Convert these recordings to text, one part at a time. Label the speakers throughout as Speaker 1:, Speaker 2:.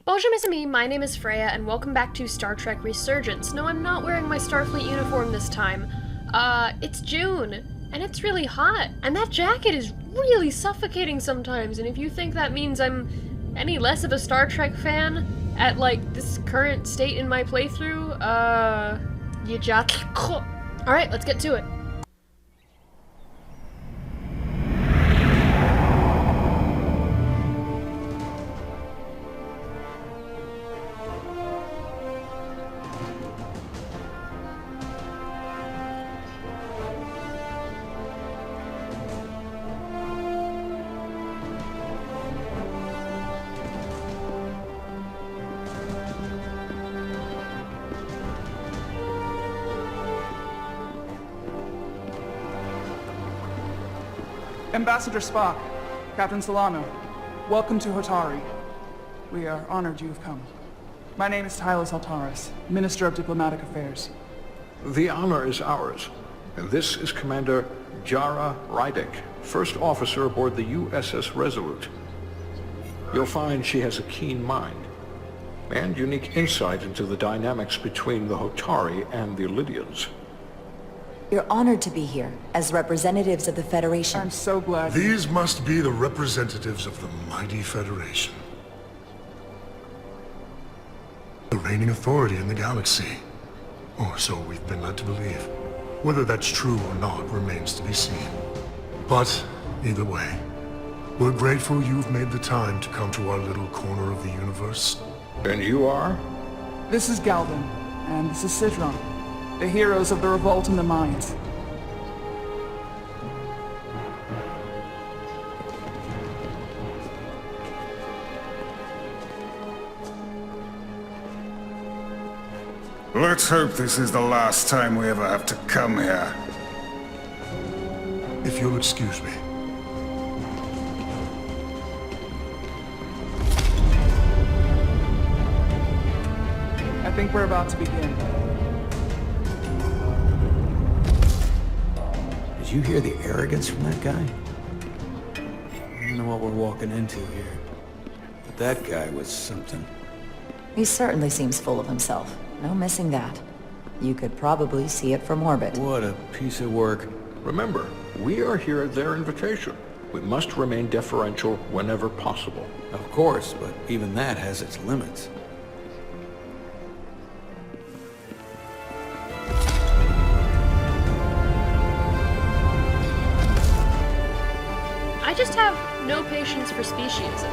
Speaker 1: Bonjour mes amis, my name is Freya, and welcome back to Star Trek Resurgence. No, I'm not wearing my Starfleet uniform this time. It's June, and it's really hot, and that jacket is really suffocating sometimes, and if you think that means I'm any less of a Star Trek fan at, like, this current state in my playthrough, you just... Alright, let's get to it.
Speaker 2: Ambassador Spock, Captain Solano, welcome to Hotari. We are honored you have come. My name is Tyler Hotari, Minister of Diplomatic Affairs.
Speaker 3: The honor is ours, and this is Commander Jara Rydick, first officer aboard the USS Resolute. You'll find she has a keen mind, and unique insight into the dynamics between the Hotari and the Alydians.
Speaker 4: You're honored to be here, as representatives of the Federation.
Speaker 2: I'm so glad.
Speaker 5: These must be the representatives of the mighty Federation. The reigning authority in the galaxy. Or so we've been led to believe. Whether that's true or not remains to be seen. But, either way, we're grateful you've made the time to come to our little corner of the universe.
Speaker 3: And you are?
Speaker 2: This is Galvin, and this is Sidron, the heroes of the revolt in the mines.
Speaker 6: Let's hope this is the last time we ever have to come here.
Speaker 5: If you'll excuse me.
Speaker 2: I think we're about to begin.
Speaker 7: Did you hear the arrogance from that guy? I don't know what we're walking into here, but that guy was something.
Speaker 4: He certainly seems full of himself. No missing that. You could probably see it from orbit.
Speaker 7: What a piece of work.
Speaker 3: Remember, we are here at their invitation. We must remain deferential whenever possible.
Speaker 7: Of course, but even that has its limits.
Speaker 1: I just have no patience for speciesism.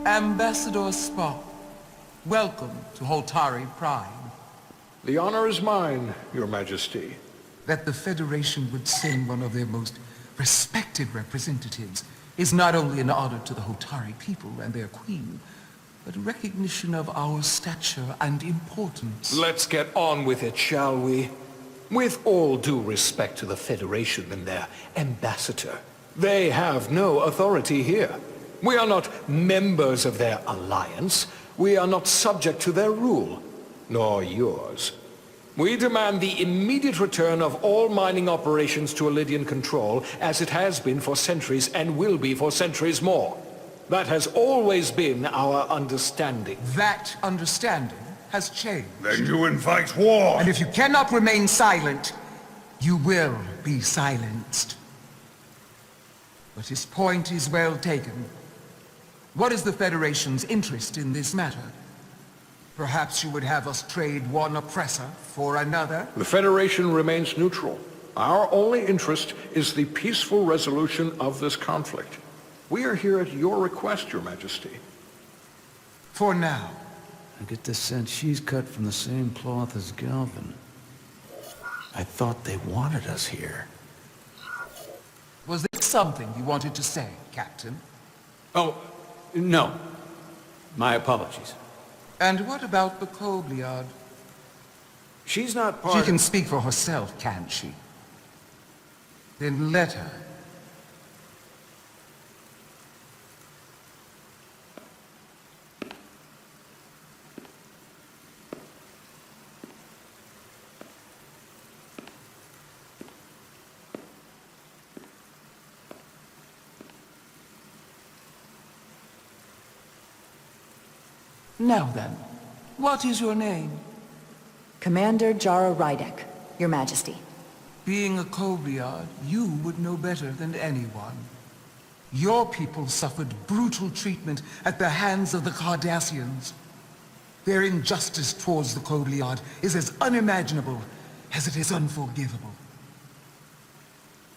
Speaker 8: Ambassador Spock, welcome to Hotari Prime.
Speaker 3: The honor is mine, Your Majesty.
Speaker 8: That the Federation would send one of their most respected representatives is not only an honor to the Hotari people and their queen, but a recognition of our stature and importance.
Speaker 9: Let's get on with it, shall we? With all due respect to the Federation and their ambassador, they have no authority here. We are not members of their alliance. We are not subject to their rule, nor yours. We demand the immediate return of all mining operations to Alydian control, as it has been for centuries and will be for centuries more. That has always been our understanding.
Speaker 8: That understanding has changed.
Speaker 6: Then you invite war!
Speaker 8: And if you cannot remain silent, you will be silenced. But his point is well taken. What is the Federation's interest in this matter? Perhaps you would have us trade one oppressor for another?
Speaker 3: The Federation remains neutral. Our only interest is the peaceful resolution of this conflict. We are here at your request, Your Majesty.
Speaker 8: For now.
Speaker 7: get the sense she's cut from the same cloth as Galvin. I thought they wanted us here.
Speaker 8: Was there something you wanted to say, Captain?
Speaker 7: Oh, no. My apologies.
Speaker 8: And what about the Kobliad?
Speaker 7: She's not part
Speaker 8: She
Speaker 7: of...
Speaker 8: can speak for herself, can't she? Then let her. Now then, what is your name?
Speaker 4: Commander Jara Rydek, Your Majesty.
Speaker 8: Being a Kobliad, you would know better than anyone. Your people suffered brutal treatment at the hands of the Cardassians. Their injustice towards the Kobliad is as unimaginable as it is unforgivable.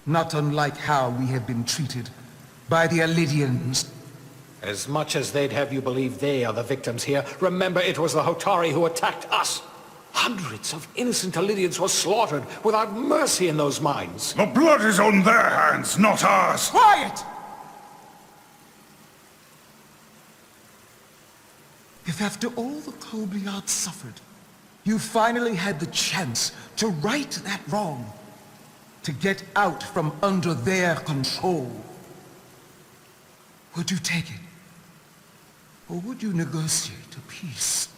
Speaker 8: Not unlike how we have been treated by the Alydians.
Speaker 9: As much as they'd have you believe they are the victims here, remember it was the Hotari who attacked us. Hundreds of innocent Alydians were slaughtered without mercy in those mines.
Speaker 6: The blood is on their hands, not ours!
Speaker 8: Quiet! If after all the Kobliad suffered, you finally had the chance to right that wrong, to get out from under their control, would you take it? Or would you negotiate a peace?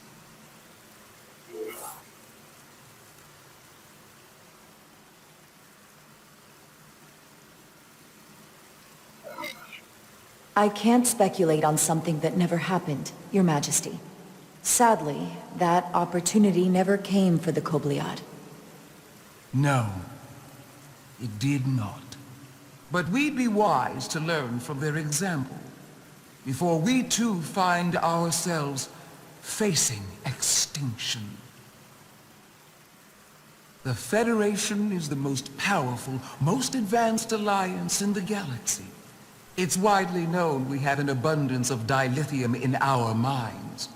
Speaker 4: I can't speculate on something that never happened, Your Majesty. Sadly, that opportunity never came for the Kobliad.
Speaker 8: No, it did not. But we'd be wise to learn from their example, before we too find ourselves facing extinction. The Federation is the most powerful, most advanced alliance in the galaxy. It's widely known we have an abundance of dilithium in our mines.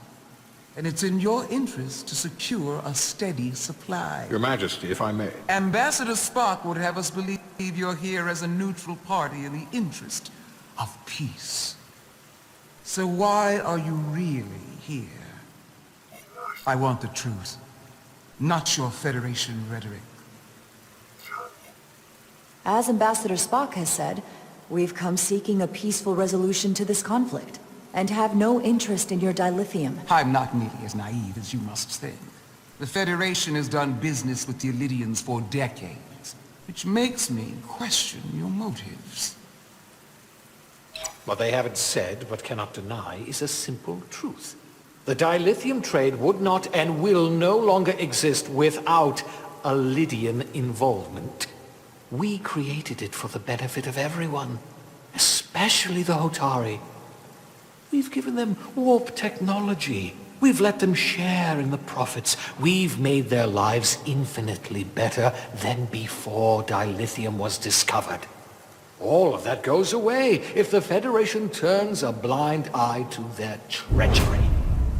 Speaker 8: And it's in your interest to secure a steady supply.
Speaker 3: Your Majesty, if I may.
Speaker 8: Ambassador Spock would have us believe you're here as a neutral party in the interest of peace. So why are you really here? I want the truth, not your Federation rhetoric.
Speaker 4: As Ambassador Spock has said, we've come seeking a peaceful resolution to this conflict, and have no interest in your dilithium.
Speaker 8: I'm not nearly as naive as you must think. The Federation has done business with the Alydians for decades, which makes me question your motives.
Speaker 9: What they haven't said, but cannot deny, is a simple truth. The dilithium trade would not and will no longer exist without Alydian involvement. We created it for the benefit of everyone, especially the Hotari. We've given them warp technology. We've let them share in the profits. We've made their lives infinitely better than before dilithium was discovered. All of that goes away if the Federation turns a blind eye to their treachery.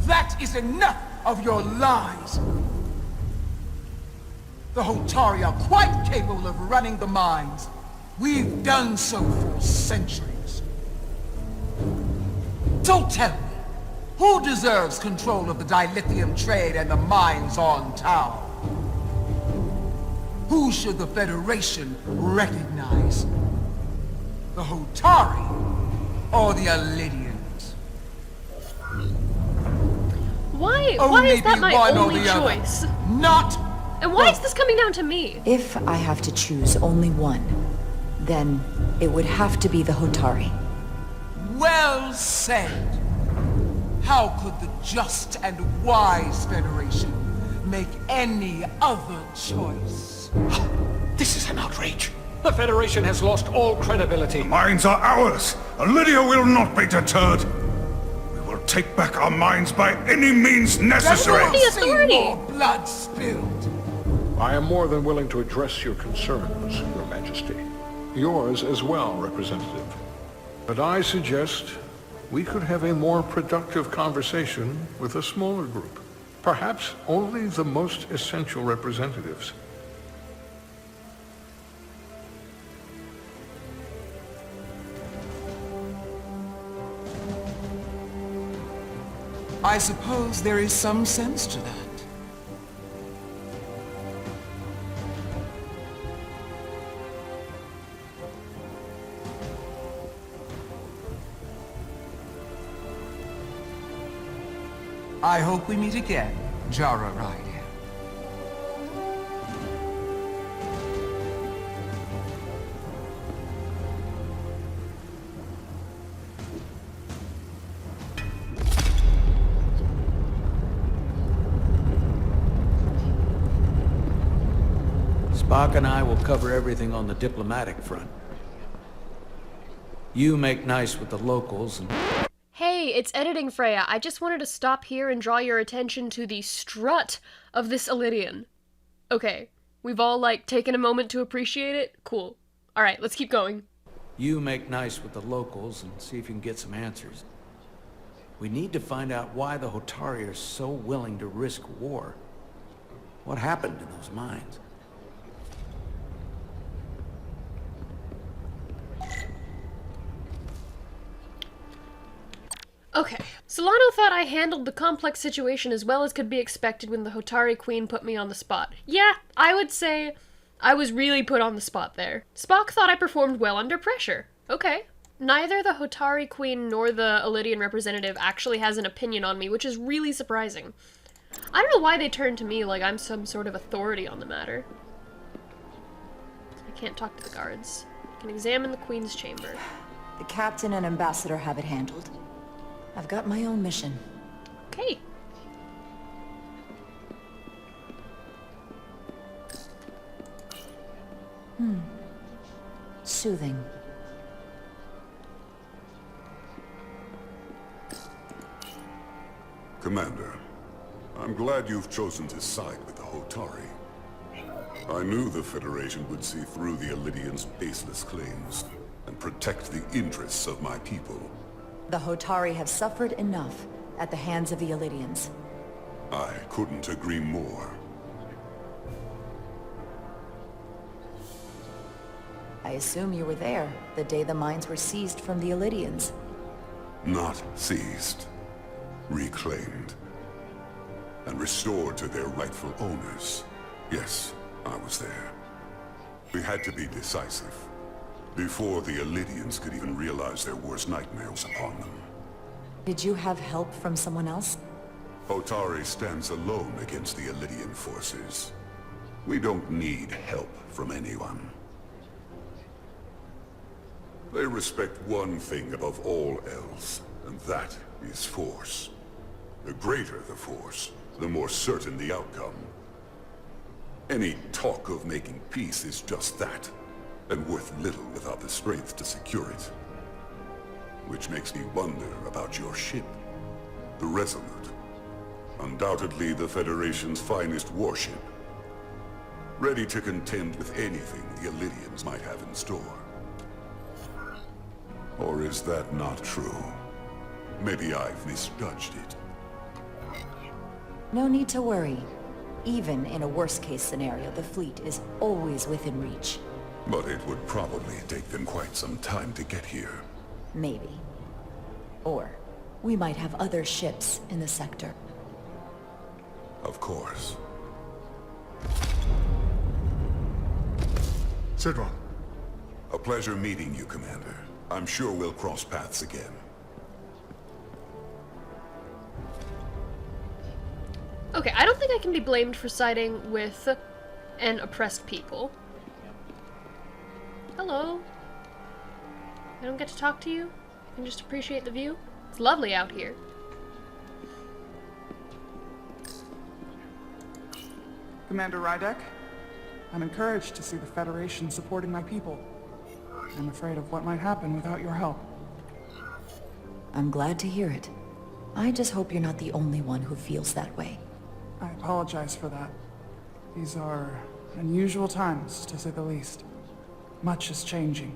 Speaker 8: That is enough of your lies! The Hotari are quite capable of running the mines. We've done so for centuries. So tell me, who deserves control of the dilithium trade and the mines on Tau? Who should the Federation recognize? The Hotari or the Alydians?
Speaker 1: Why is that my only choice?
Speaker 8: Not.
Speaker 1: And why is this coming down to me?
Speaker 4: If I have to choose only one, then it would have to be the Hotari.
Speaker 8: Well said. How could the just and wise Federation make any other choice?
Speaker 9: This is an outrage. The Federation has lost all credibility.
Speaker 6: The mines are ours. Lydia will not be deterred. We will take back our mines by any means necessary.
Speaker 1: That's the authority.
Speaker 8: More blood spilled.
Speaker 3: I am more than willing to address your concerns, Your Majesty. Yours as well, Representative. But I suggest we could have a more productive conversation with a smaller group. Perhaps only the most essential representatives.
Speaker 8: I suppose there is some sense to that. I hope we meet again, Jara Ryder.
Speaker 7: Spock and I will cover everything on the diplomatic front. You make nice with the locals and...
Speaker 1: Hey, it's editing, Freya. I just wanted to stop here and draw your attention to the strut of this Alydian. Okay, we've all, taken a moment to appreciate it? Cool. Alright, let's keep going.
Speaker 7: You make nice with the locals and see if you can get some answers. We need to find out why the Hotari are so willing to risk war. What happened in those mines?
Speaker 1: Okay, Solano thought I handled the complex situation as well as could be expected when the Hotari Queen put me on the spot. Yeah, I would say I was really put on the spot there. Spock thought I performed well under pressure. Okay. Neither the Hotari Queen nor the Alydian representative actually has an opinion on me, which is really surprising. I don't know why they turned to me like I'm some sort of authority on the matter. I can't talk to the guards. I can examine the Queen's chamber.
Speaker 4: The captain and ambassador have it handled. I've got my own mission.
Speaker 1: Okay.
Speaker 4: Soothing.
Speaker 6: Commander, I'm glad you've chosen to side with the Hotari. I knew the Federation would see through the Alydians' baseless claims and protect the interests of my people.
Speaker 4: The Hotari have suffered enough at the hands of the Alydians.
Speaker 6: I couldn't agree more.
Speaker 4: I assume you were there the day the mines were seized from the Alydians.
Speaker 6: Not seized. Reclaimed. And restored to their rightful owners. Yes, I was there. We had to be decisive. Before the Alydians could even realize their worst nightmares upon them.
Speaker 4: Did you have help from someone else?
Speaker 6: Hotari stands alone against the Alydian forces. We don't need help from anyone. They respect one thing above all else, and that is force. The greater the force, the more certain the outcome. Any talk of making peace is just that, and worth little without the strength to secure it. Which makes me wonder about your ship, the Resolute. Undoubtedly the Federation's finest warship. Ready to contend with anything the Alydians might have in store. Or is that not true? Maybe I've misjudged it.
Speaker 4: No need to worry. Even in a worst-case scenario, the fleet is always within reach.
Speaker 6: But it would probably take them quite some time to get here.
Speaker 4: Maybe. Or we might have other ships in the sector.
Speaker 6: Of course.
Speaker 5: Sidron.
Speaker 6: A pleasure meeting you, Commander. I'm sure we'll cross paths again.
Speaker 1: Okay, I don't think I can be blamed for siding with an oppressed people. Hello. I don't get to talk to you? I can just appreciate the view? It's lovely out here.
Speaker 2: Commander Rydek, I'm encouraged to see the Federation supporting my people. I'm afraid of what might happen without your help.
Speaker 4: I'm glad to hear it. I just hope you're not the only one who feels that way.
Speaker 2: I apologize for that. These are unusual times, to say the least. Much is changing.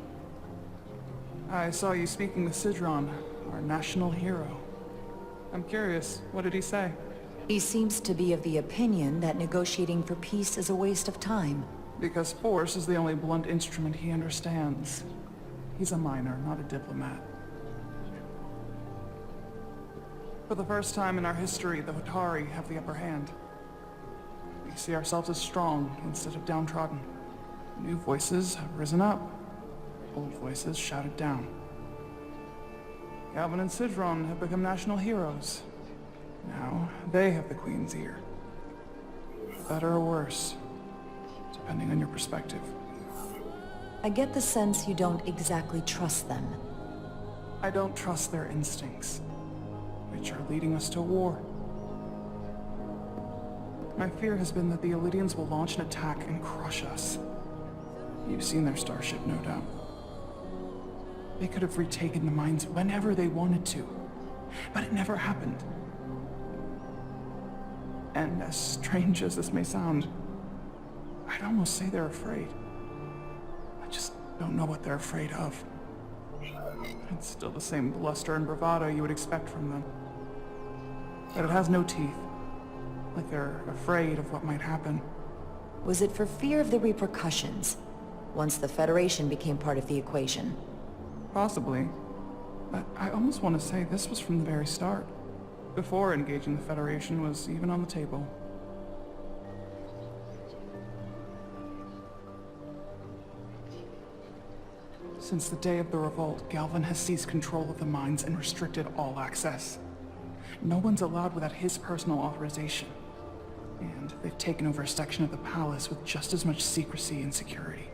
Speaker 2: I saw you speaking with Sidron, our national hero. I'm curious, what did he say?
Speaker 4: He seems to be of the opinion that negotiating for peace is a waste of time.
Speaker 2: Because force is the only blunt instrument he understands. He's a miner, not a diplomat. For the first time in our history, the Hotari have the upper hand. We see ourselves as strong instead of downtrodden. New voices have risen up. Old voices shouted down. Calvin and Sidron have become national heroes. Now, they have the Queen's ear. For better or worse, depending on your perspective.
Speaker 4: I get the sense you don't exactly trust them.
Speaker 2: I don't trust their instincts, which are leading us to war. My fear has been that the Alydians will launch an attack and crush us. You've seen their starship, no doubt. They could have retaken the mines whenever they wanted to, but it never happened. And as strange as this may sound, I'd almost say they're afraid. I just don't know what they're afraid of. It's still the same bluster and bravado you would expect from them. But it has no teeth. Like they're afraid of what might happen.
Speaker 4: Was it for fear of the repercussions, once the Federation became part of the equation?
Speaker 2: Possibly. But I almost want to say this was from the very start. Before engaging the Federation was even on the table. Since the day of the revolt, Galvin has seized control of the mines and restricted all access. No one's allowed without his personal authorization. And they've taken over a section of the palace with just as much secrecy and security.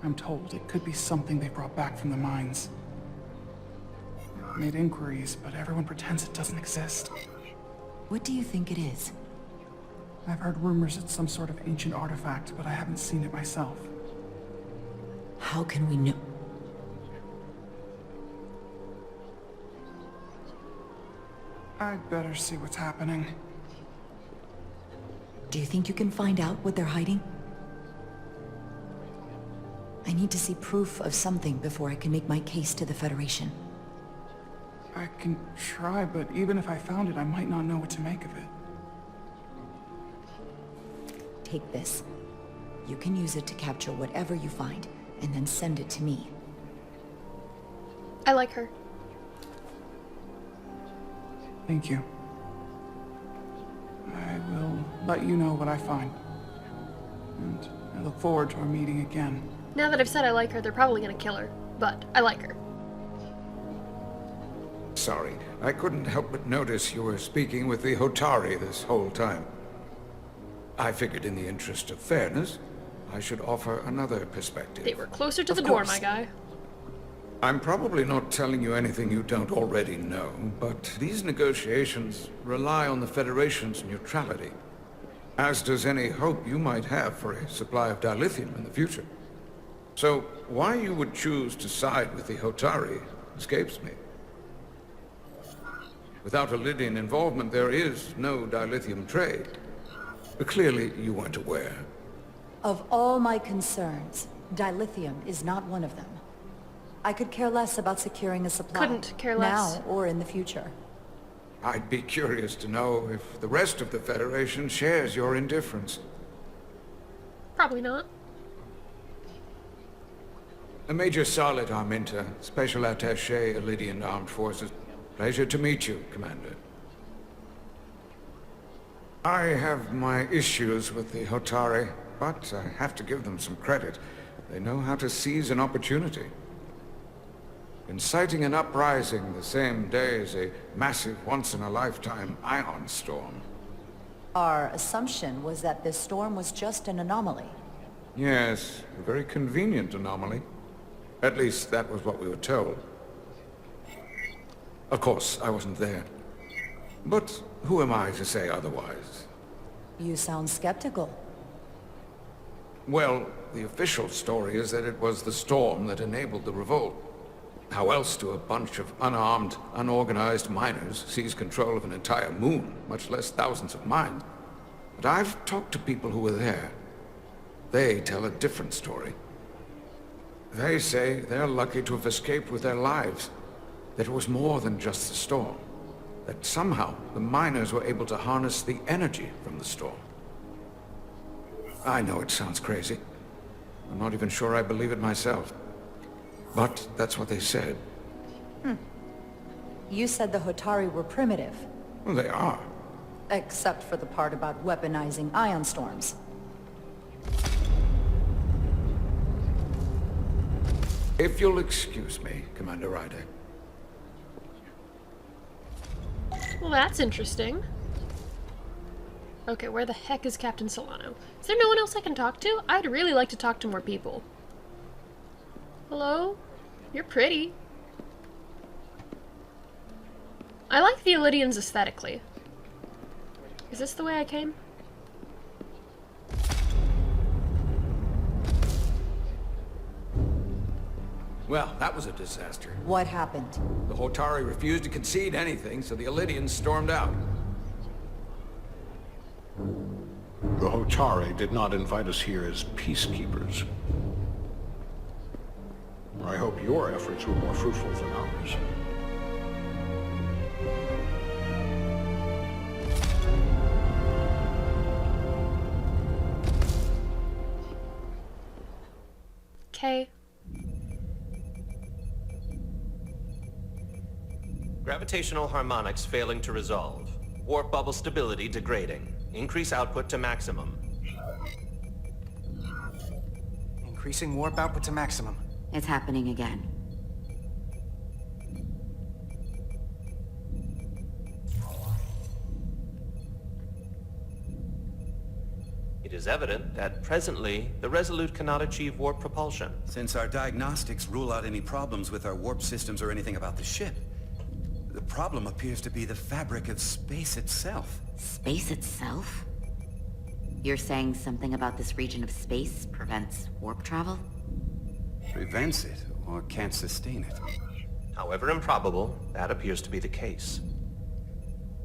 Speaker 2: I'm told it could be something they brought back from the mines. I've made inquiries, but everyone pretends it doesn't exist.
Speaker 4: What do you think it is?
Speaker 2: I've heard rumors it's some sort of ancient artifact, but I haven't seen it myself.
Speaker 4: How can we know?
Speaker 2: I'd better see what's happening.
Speaker 4: Do you think you can find out what they're hiding? I need to see proof of something before I can make my case to the Federation.
Speaker 2: I can try, but even if I found it, I might not know what to make of it.
Speaker 4: Take this. You can use it to capture whatever you find, and then send it to me.
Speaker 1: I like her.
Speaker 2: Thank you. I will let you know what I find. And I look forward to our meeting again.
Speaker 1: Now that I've said I like her, they're probably gonna kill her. But I like her.
Speaker 7: Sorry, I couldn't help but notice you were speaking with the Hotari this whole time. I figured in the interest of fairness, I should offer another perspective.
Speaker 1: They were closer to the
Speaker 7: Of
Speaker 1: door,
Speaker 7: course.
Speaker 1: my guy.
Speaker 7: I'm probably not telling you anything you don't already know, but these negotiations rely on the Federation's neutrality, as does any hope you might have for a supply of dilithium in the future. So, why you would choose to side with the Hotari escapes me. Without Alydian involvement, there is no dilithium trade. But clearly, you weren't aware.
Speaker 4: Of all my concerns, dilithium is not one of them. I could care less about securing a supply.
Speaker 1: Couldn't care less.
Speaker 4: Now or in the future.
Speaker 7: I'd be curious to know if the rest of the Federation shares your indifference.
Speaker 1: Probably not.
Speaker 7: Major Salit Arminta, Special Attaché, Alydian Armed Forces. Pleasure to meet you, Commander. I have my issues with the Hotari, but I have to give them some credit. They know how to seize an opportunity. Inciting an uprising the same day as a massive, once-in-a-lifetime ion storm.
Speaker 4: Our assumption was that this storm was just an anomaly.
Speaker 7: Yes, a very convenient anomaly. At least that was what we were told. Of course, I wasn't there. But who am I to say otherwise?
Speaker 4: You sound skeptical.
Speaker 7: Well, the official story is that it was the storm that enabled the revolt. How else do a bunch of unarmed, unorganized miners seize control of an entire moon, much less thousands of mines? But I've talked to people who were there. They tell a different story. They say they're lucky to have escaped with their lives. That it was more than just the storm. that somehow the miners were able to harness the energy from the storm. I know it sounds crazy. I'm not even sure I believe it myself. But that's what they said.
Speaker 4: You said the Hotari were primitive,
Speaker 7: Well, they are.
Speaker 4: except for the part about weaponizing ion storms.
Speaker 7: If you'll excuse me, Commander Ryder.
Speaker 1: Well, that's interesting. Okay, where the heck is Captain Solano? Is there no one else I can talk to? I'd really like to talk to more people. Hello? You're pretty. I like the Alydians aesthetically. Is this the way I came?
Speaker 7: Well, that was a disaster.
Speaker 4: What happened?
Speaker 7: The Hotari refused to concede anything, so the Alydians stormed out.
Speaker 3: The Hotari did not invite us here as peacekeepers. I hope your efforts were more fruitful than ours.
Speaker 1: Okay.
Speaker 10: Gravitational harmonics failing to resolve. Warp bubble stability degrading. Increase output to maximum.
Speaker 11: Increasing warp output to maximum.
Speaker 12: It's happening again.
Speaker 10: It is evident that presently, the Resolute cannot achieve warp propulsion.
Speaker 13: Since our diagnostics rule out any problems with our warp systems or anything about the ship, the problem appears to be the fabric of space itself.
Speaker 12: Space itself? You're saying something about this region of space prevents warp travel?
Speaker 13: Prevents it, or can't sustain it.
Speaker 10: However improbable, that appears to be the case.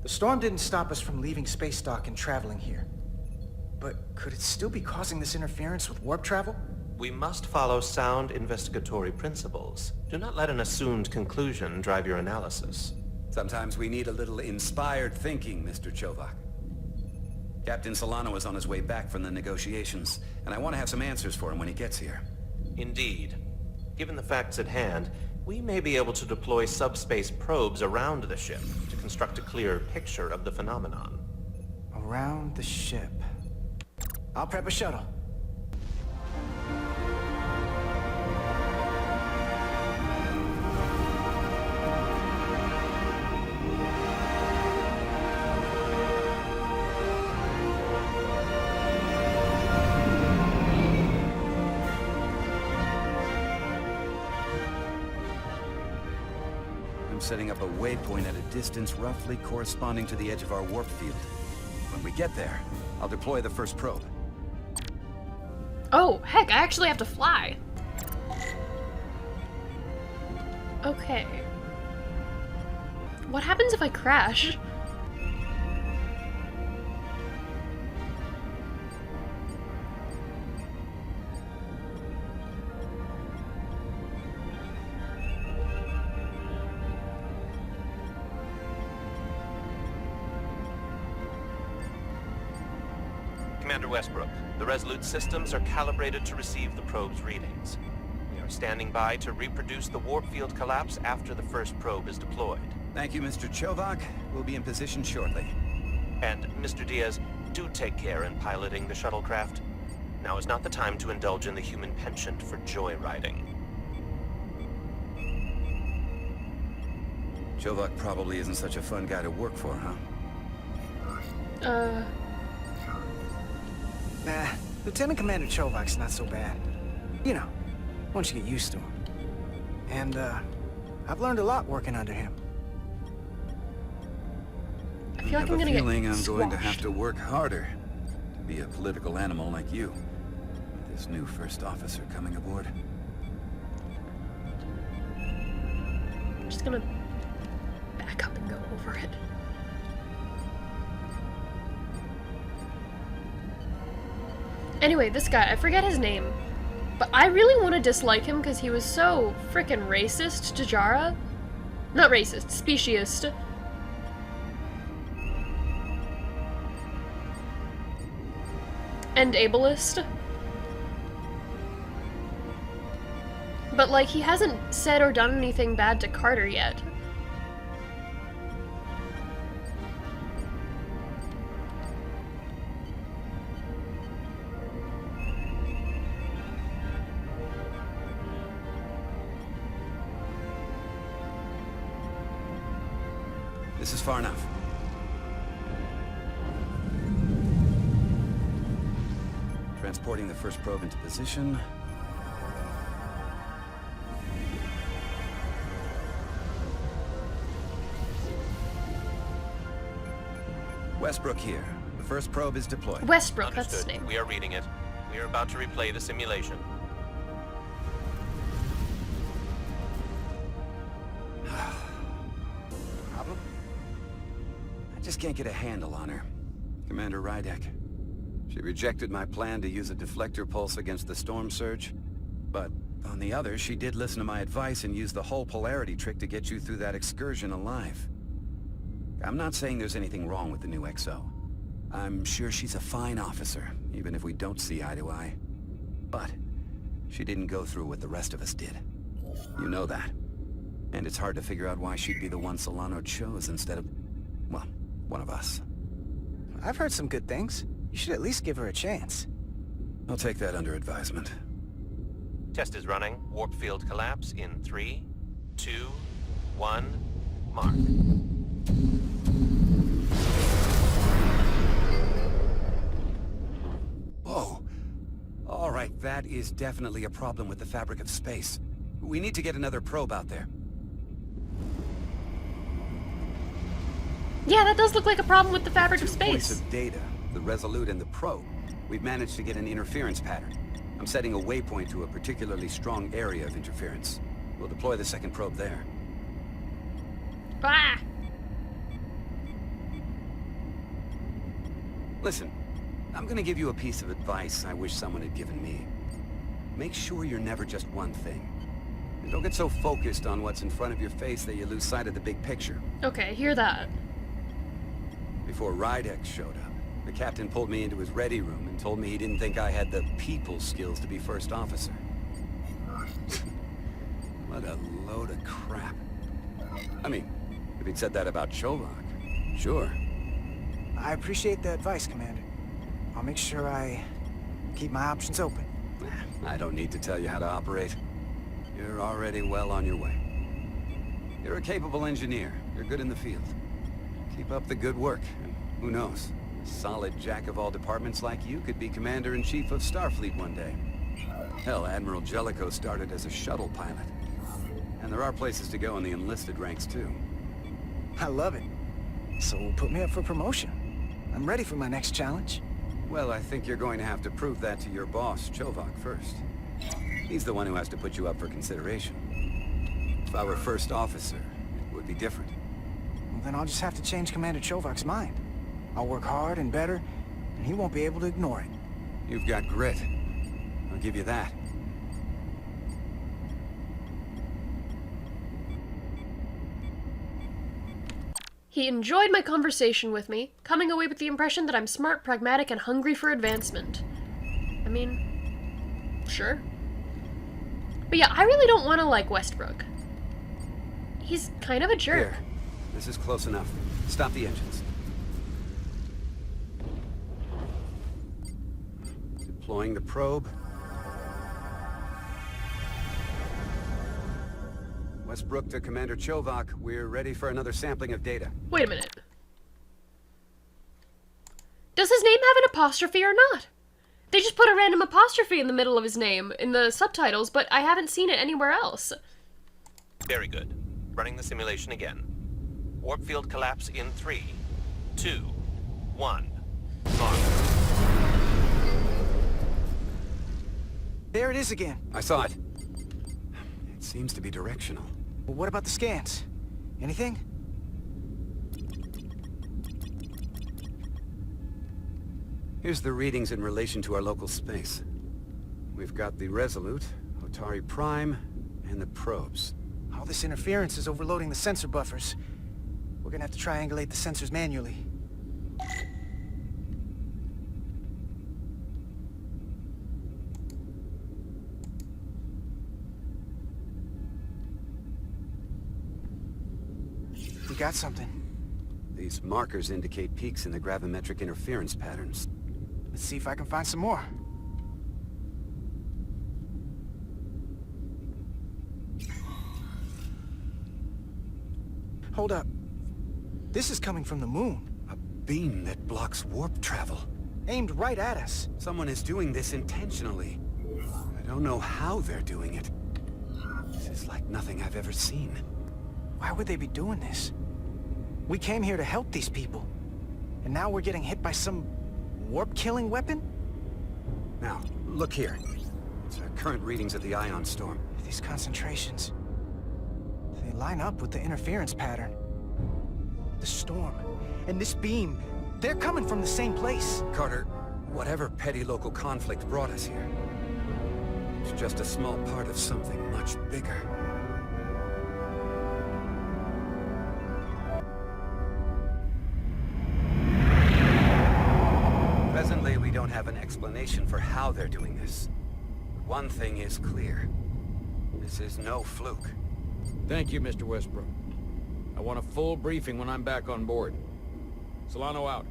Speaker 11: The storm didn't stop us from leaving space dock and traveling here. But could it still be causing this interference with warp travel?
Speaker 10: We must follow sound investigatory principles. Do not let an assumed conclusion drive your analysis.
Speaker 13: Sometimes we need a little inspired thinking, Mr. Chovak. Captain Solano is on his way back from the negotiations, and I want to have some answers for him when he gets here.
Speaker 10: Indeed. Given the facts at hand, we may be able to deploy subspace probes around the ship to construct a clear picture of the phenomenon.
Speaker 11: Around the ship. I'll prep a shuttle.
Speaker 13: I'm setting up a waypoint at a distance roughly corresponding to the edge of our warp field. When we get there, I'll deploy the first probe.
Speaker 1: Oh, heck, I actually have to fly. Okay. What happens if I crash?
Speaker 10: Commander Westbrook, the Resolute systems are calibrated to receive the probe's readings. We are standing by to reproduce the warp field collapse after the first probe is deployed.
Speaker 13: Thank you, Mr. Chovak. We'll be in position shortly.
Speaker 10: And, Mr. Diaz, do take care in piloting the shuttlecraft. Now is not the time to indulge in the human penchant for joyriding.
Speaker 13: Chovak probably isn't such a fun guy to work for, huh?
Speaker 11: Nah, Lieutenant Commander Chovak's not so bad. You know, once you get used to him. And, I've learned a lot working under him.
Speaker 1: I feel like I'm gonna
Speaker 13: I have a feeling I'm
Speaker 1: get
Speaker 13: going to have
Speaker 1: squashed.
Speaker 13: to work harder to be a political animal like you. With this new first officer coming aboard.
Speaker 1: I'm just gonna back up and go over it. Anyway, this guy, I forget his name, but I really want to dislike him because he was so frickin' racist to Jara. Not racist, speciesist. And ableist. But, like, he hasn't said or done anything bad to Carter yet.
Speaker 13: This is far enough. Transporting the first probe into position. Westbrook here. The first probe is deployed.
Speaker 1: Westbrook, that's his
Speaker 10: Understood.
Speaker 1: name.
Speaker 10: We are reading it. We are about to replay the simulation.
Speaker 13: Problem? I just can't get a handle on her. Commander Rydek. She rejected my plan to use a deflector pulse against the storm surge. But on the other, she did listen to my advice and use the whole polarity trick to get you through that excursion alive. I'm not saying there's anything wrong with the new XO. I'm sure she's a fine officer, even if we don't see eye to eye. But she didn't go through what the rest of us did. You know that. And it's hard to figure out why she'd be the one Solano chose instead of, well, one of us.
Speaker 11: I've heard some good things. You should at least give her a chance.
Speaker 13: I'll take that under advisement.
Speaker 10: Test is running. Warp field collapse in 3, 2, 1, mark.
Speaker 13: Whoa. All right, that is definitely a problem with the fabric of space. We need to get another probe out there.
Speaker 1: Yeah, that does look like a problem with the fabric of
Speaker 13: 2 points
Speaker 1: space.
Speaker 13: of data, the Resolute and the probe. We've managed to get an interference pattern. I'm setting a waypoint to a particularly strong area of interference. We'll deploy the second probe there.
Speaker 1: Ah!
Speaker 13: Listen, I'm gonna give you a piece of advice I wish someone had given me. Make sure you're never just one thing. And don't get so focused on what's in front of your face that you lose sight of the big picture.
Speaker 1: Okay, hear that.
Speaker 13: Before Rydek showed up, the captain pulled me into his ready room and told me he didn't think I had the people skills to be first officer. What a load of crap. I mean, if he'd said that about Chovak, sure.
Speaker 11: I appreciate the advice, Commander. I'll make sure I keep my options open.
Speaker 13: I don't need to tell you how to operate. You're already well on your way. You're a capable engineer. You're good in the field. Keep up the good work, and who knows? A solid jack of all departments like you could be Commander-in-Chief of Starfleet one day. Hell, Admiral Jellicoe started as a shuttle pilot. And there are places to go in the enlisted ranks, too.
Speaker 11: I love it. So put me up for promotion. I'm ready for my next challenge.
Speaker 13: Well, I think you're going to have to prove that to your boss, Chovak, first. He's the one who has to put you up for consideration. If I were first officer, it would be different.
Speaker 11: Well, then I'll just have to change Commander Chovak's mind. I'll work hard and better, and he won't be able to ignore it.
Speaker 13: You've got grit. I'll give you that.
Speaker 1: He enjoyed my conversation with me, coming away with the impression that I'm smart, pragmatic, and hungry for advancement. I mean, sure. But yeah, I really don't want to like Westbrook. He's kind of a jerk.
Speaker 13: Here. This is close enough. Stop the engines. Deploying the probe. Westbrook to Commander Chovak. We're ready for another sampling of data.
Speaker 1: Wait a minute. Does his name have an apostrophe or not? They just put a random apostrophe in the middle of his name in the subtitles, but I haven't seen it anywhere else.
Speaker 10: Very good. Running the simulation again. Warp field collapse in 3, 2, 1. Mark.
Speaker 11: There it is again.
Speaker 13: I saw it. It seems to be directional.
Speaker 11: Well, what about the scans? Anything?
Speaker 13: Here's the readings in relation to our local space. We've got the Resolute, Hotari Prime, and the probes.
Speaker 11: All this interference is overloading the sensor buffers. We're gonna have to triangulate the sensors manually. got something.
Speaker 13: These markers indicate peaks in the gravimetric interference patterns.
Speaker 11: Let's see if I can find some more. Hold up. This is coming from the moon.
Speaker 13: A beam that blocks warp travel.
Speaker 11: Aimed right at us.
Speaker 13: Someone is doing this intentionally. I don't know how they're doing it. This is like nothing I've ever seen.
Speaker 11: Why would they be doing this? We came here to help these people. And now we're getting hit by some warp-killing weapon?
Speaker 13: Now, look here. It's current readings of the ion storm.
Speaker 11: These concentrations... they line up with the interference pattern. The storm, and this beam, they're coming from the same place.
Speaker 13: Carter, whatever petty local conflict brought us here, it's just a small part of something much bigger. Presently, we don't have an explanation for how they're doing this. But one thing is clear. This is no fluke.
Speaker 7: Thank you, Mr. Westbrook. I want a full briefing when I'm back on board. Solano out.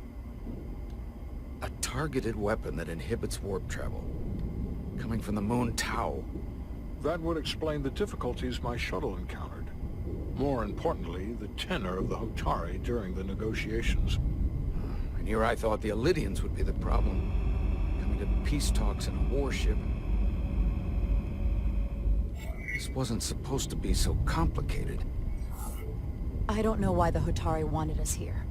Speaker 7: A targeted weapon that inhibits warp travel. Coming from the moon Tau.
Speaker 3: That would explain the difficulties my shuttle encountered. More importantly, the tenor of the Hotari during the negotiations.
Speaker 7: And here I thought the Alydians would be the problem. Coming to peace talks in a warship. This wasn't supposed to be so complicated.
Speaker 4: I don't know why the Hotari wanted us here,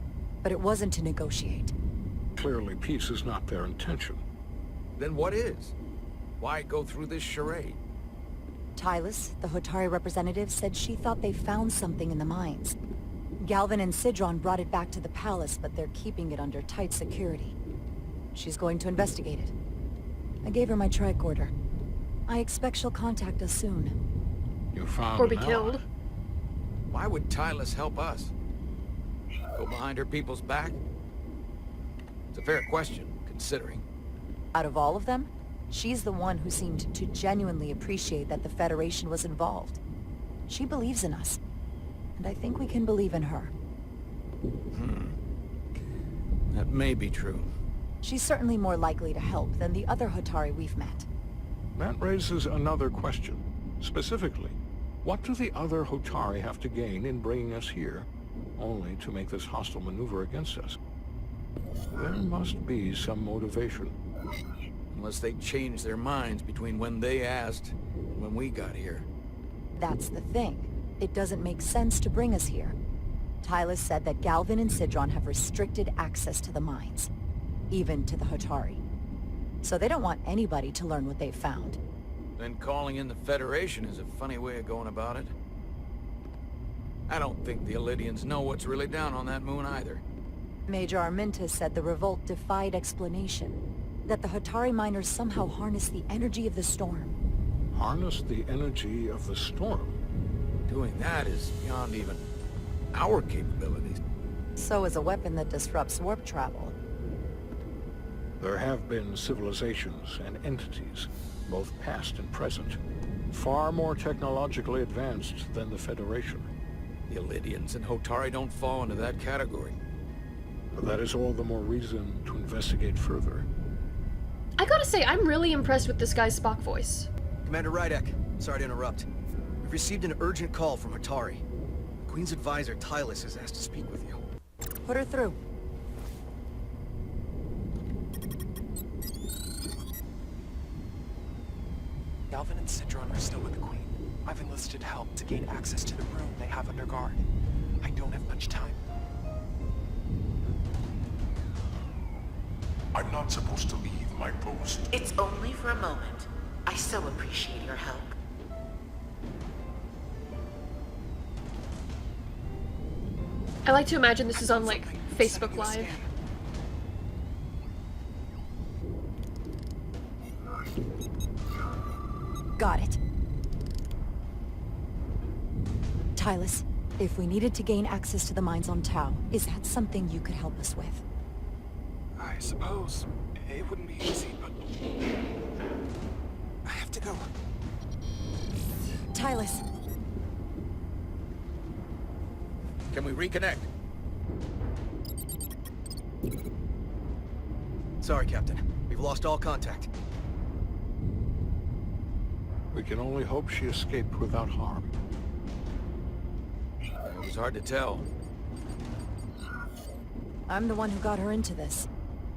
Speaker 4: but it wasn't to negotiate.
Speaker 3: Clearly, peace is not their intention.
Speaker 7: Then what is? Why go through this charade?
Speaker 4: Tylus, the Hotari representative, said she thought they found something in the mines. Galvin and Sidron brought it back to the palace, but they're keeping it under tight security. She's going to investigate it. I gave her my tricorder. I expect she'll contact us soon.
Speaker 3: You found
Speaker 1: Or be
Speaker 3: an
Speaker 1: killed.
Speaker 3: ally.
Speaker 7: Why would Tylus help us? Go behind her people's back? It's a fair question, considering.
Speaker 4: Out of all of them, she's the one who seemed to genuinely appreciate that the Federation was involved. She believes in us, and I think we can believe in her.
Speaker 7: That may be true.
Speaker 4: She's certainly more likely to help than the other Hotari we've met.
Speaker 3: That raises another question. Specifically, what do the other Hotari have to gain in bringing us here, only to make this hostile maneuver against us? There must be some motivation.
Speaker 7: Unless they changed their minds between when they asked and when we got here.
Speaker 4: That's the thing. It doesn't make sense to bring us here. Tylus said that Galvin and Sidron have restricted access to the mines, even to the Hotari. So they don't want anybody to learn what they've found.
Speaker 7: Then calling in the Federation is a funny way of going about it. I don't think the Alydians know what's really down on that moon either.
Speaker 4: Major Armintas said the revolt defied explanation. That the Hotari miners somehow harness the energy of the storm.
Speaker 3: Harness the energy of the storm?
Speaker 7: Doing that is beyond even our capabilities.
Speaker 4: So is a weapon that disrupts warp travel.
Speaker 3: There have been civilizations and entities, both past and present, far more technologically advanced than the Federation.
Speaker 7: The Alydians and Hotari don't fall into that category.
Speaker 3: But that is all the more reason to investigate further.
Speaker 1: I gotta say, I'm really impressed with this guy's Spock voice.
Speaker 11: Commander Rydek, sorry to interrupt. We've received an urgent call from Hotari. Queen's advisor, Tylus, has asked to speak with you.
Speaker 4: Put her through.
Speaker 2: Galvin and Sidron are still with the Queen. I've enlisted help to gain access to the room they have under guard. I don't have much time.
Speaker 5: I'm not supposed to leave my post.
Speaker 12: It's only for a moment. I so appreciate your help.
Speaker 1: I like to imagine this is on, like, Facebook Live.
Speaker 4: Got it. Tylus, if we needed to gain access to the mines on Tau, is that something you could help us with?
Speaker 2: I suppose it wouldn't be easy, but I have to go.
Speaker 4: Tylus.
Speaker 7: Can we reconnect?
Speaker 11: Sorry, Captain. We've lost all contact.
Speaker 3: We can only hope she escaped without harm.
Speaker 7: It was hard to tell.
Speaker 4: I'm the one who got her into this.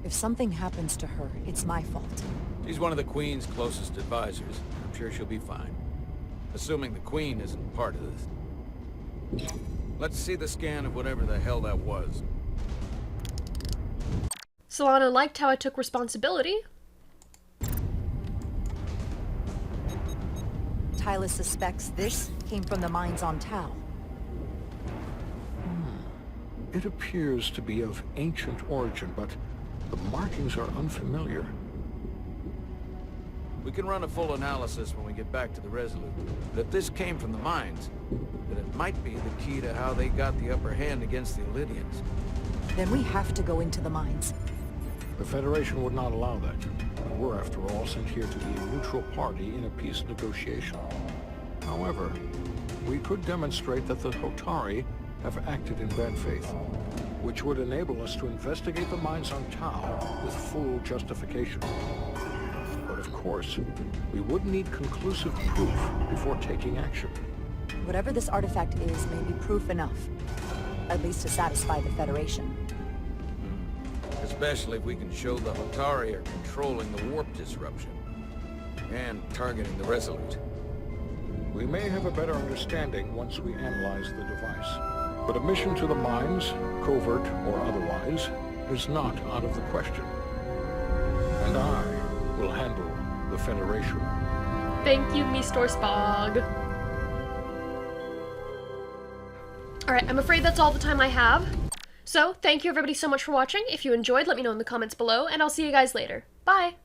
Speaker 4: If something happens to her, it's my fault.
Speaker 7: She's one of the Queen's closest advisors. I'm sure she'll be fine. Assuming the Queen isn't part of this. Let's see the scan of whatever the hell that was.
Speaker 1: Solana liked how I took responsibility.
Speaker 4: Tyler suspects this came from the mines on Tau.
Speaker 3: It appears to be of ancient origin, but the markings are unfamiliar.
Speaker 7: We can run a full analysis when we get back to the Resolute. But if this came from the mines, then it might be the key to how they got the upper hand against the Alydians.
Speaker 4: Then we have to go into the mines.
Speaker 3: The Federation would not allow that. We're, after all, sent here to be a neutral party in a peace negotiation. However, we could demonstrate that the Hotari have acted in bad faith, which would enable us to investigate the mines on Tau with full justification. But of course, we would need conclusive proof before taking action.
Speaker 4: Whatever this artifact is may be proof enough. At least to satisfy the Federation.
Speaker 7: Especially if we can show the Hotari are controlling the warp disruption. And targeting the Resolute.
Speaker 3: We may have a better understanding once we analyze the device. But a mission to the mines, covert or otherwise, is not out of the question. And I will handle the Federation.
Speaker 1: Thank you, Mr. Spog. Alright, I'm afraid that's all the time I have. So, thank you everybody so much for watching. If you enjoyed, let me know in the comments below, and I'll see you guys later. Bye!